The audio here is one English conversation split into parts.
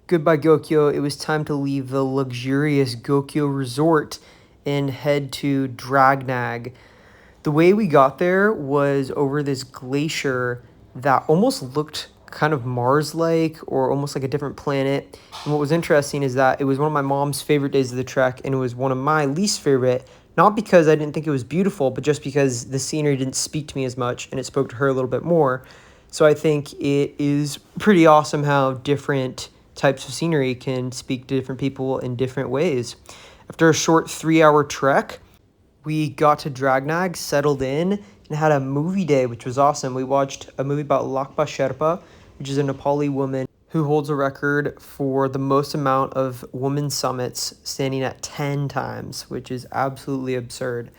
Goodbye Gokyo, it was time to leave the luxurious Gokyo resort and head to Dragnag. The way we got there was over this glacier that almost looked kind of Mars-like or almost like a different planet. And what was interesting is that it was one of my mom's favorite days of the trek, and it was one of my least favorite, not because I didn't think it was beautiful, but just because the scenery didn't speak to me as much and it spoke to her a little bit more. So I think it is pretty awesome how different types of scenery can speak to different people in different ways. After a short 3-hour trek, we got to Dragnag, settled in, and had a movie day, which was awesome. We watched a movie about Lakpa Sherpa, which is a Nepali woman who holds a record for the most amount of woman summits, standing at 10 times, which is absolutely absurd.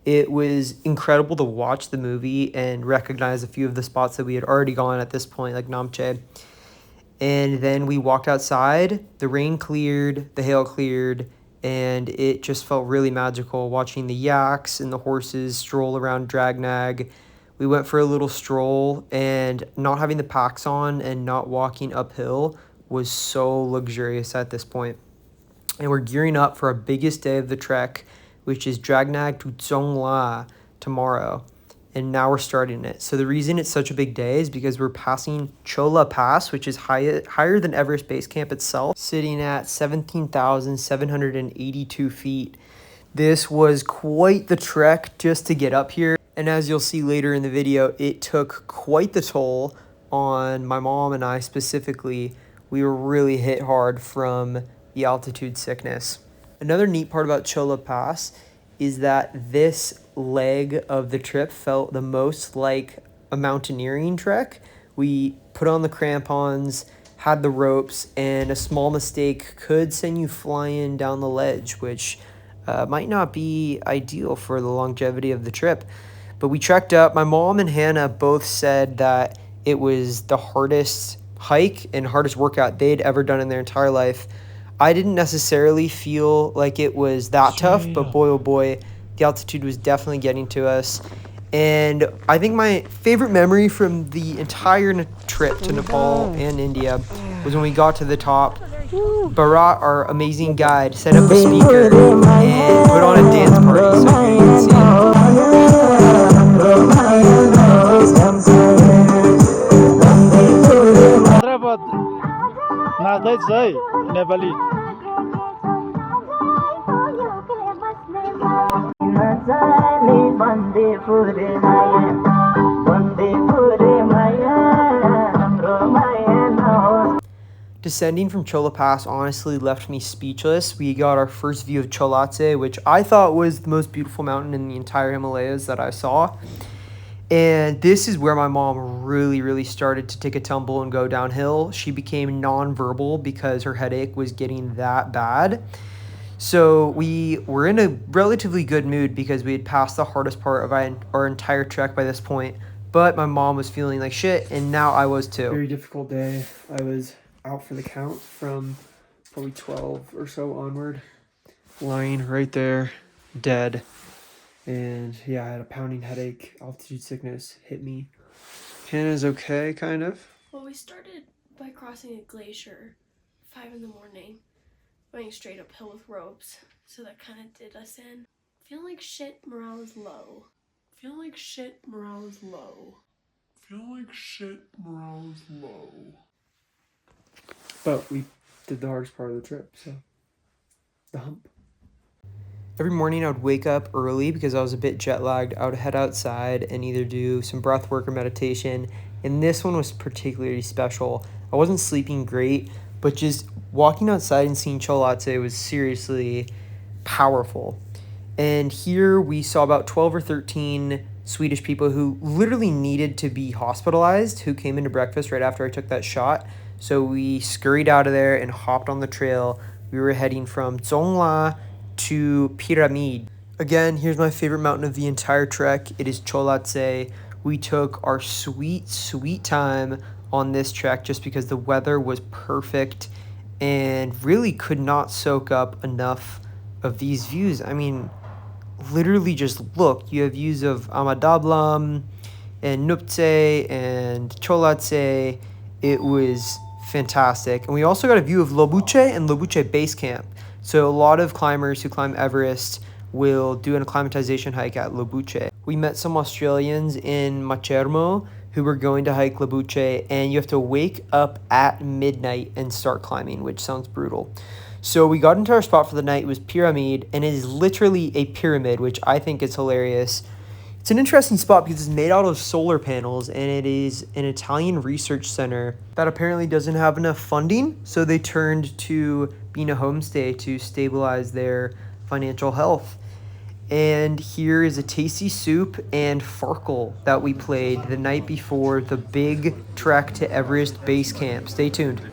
It was incredible to watch the movie and recognize a few of the spots that we had already gone at this point, like Namche. And then we walked outside, the rain cleared, the hail cleared, and it just felt really magical watching the yaks and the horses stroll around Dragnag. We went for a little stroll, and not having the packs on and not walking uphill was so luxurious at this point. And we're gearing up for our biggest day of the trek, which is Dragnag to Dzongla tomorrow. And now we're starting it. So the reason it's such a big day is because we're passing Cho La Pass, which is higher than Everest Base Camp itself, sitting at 17,782 feet. This was quite the trek just to get up here. And as you'll see later in the video, it took quite the toll on my mom and I specifically. We were really hit hard from the altitude sickness. Another neat part about Cho La Pass is that this leg of the trip felt the most like a mountaineering trek. We put on the crampons, had the ropes, and a small mistake could send you flying down the ledge, which might not be ideal for the longevity of the trip. But we trekked up. My mom and Hannah both said that it was the hardest hike and hardest workout they'd ever done in their entire life. I didn't necessarily feel like it was that tough, but boy, oh boy, the altitude was definitely getting to us. And I think my favorite memory from the entire trip to Nepal and India was when we got to the top. Bharat, our amazing guide, set up a speaker and put on a dance party so you can see Descending from Cho La Pass honestly left me speechless. We got our first view of Cholatse, which I thought was the most beautiful mountain in the entire Himalayas that I saw. And this is where my mom really started to take a tumble and go downhill. She became nonverbal because her headache was getting that bad. So we were in a relatively good mood because we had passed the hardest part of our entire trek by this point. But my mom was feeling like shit, and now I was too. Very difficult day. I was out for the count from probably 12 or so onward. Lying right there, dead. And yeah, I had a pounding headache. Altitude sickness hit me. Hannah's okay, kind of. Well, we started by crossing a glacier, 5 in the morning, going straight uphill with ropes, so that kind of did us in. Feeling like shit, morale is low. Feeling like shit, morale is low. Feeling like shit, morale is low. But we did the hardest part of the trip, so the hump. Every morning I would wake up early because I was a bit jet lagged. I would head outside and either do some breath work or meditation. And this one was particularly special. I wasn't sleeping great, but just walking outside and seeing Cholatse was seriously powerful. And here we saw about 12 or 13 Swedish people who literally needed to be hospitalized, who came into breakfast right after I took that shot. So we scurried out of there and hopped on the trail. We were heading from Dzongla to Pyramid. Again, here's my favorite mountain of the entire trek. It is Cholatse. We took our sweet time on this trek just because the weather was perfect and really could not soak up enough of these views. I mean, literally just look. You have views of Amadablam and Nuptse and Cholatse. It was fantastic. And we also got a view of Lobuche and Lobuche Base Camp. So a lot of climbers who climb Everest will do an acclimatization hike at Lobuche. We met some Australians in Machermo who were going to hike Lobuche, and you have to wake up at midnight and start climbing, which sounds brutal. So we got into our spot for the night. It was Pyramid, and it is literally a pyramid, which I think is hilarious. It's an interesting spot because it's made out of solar panels, and it is an Italian research center that apparently doesn't have enough funding, so they turned to being a homestay to stabilize their financial health. And here is a tasty soup and farkle that we played the night before the big trek to Everest base camp. Stay tuned.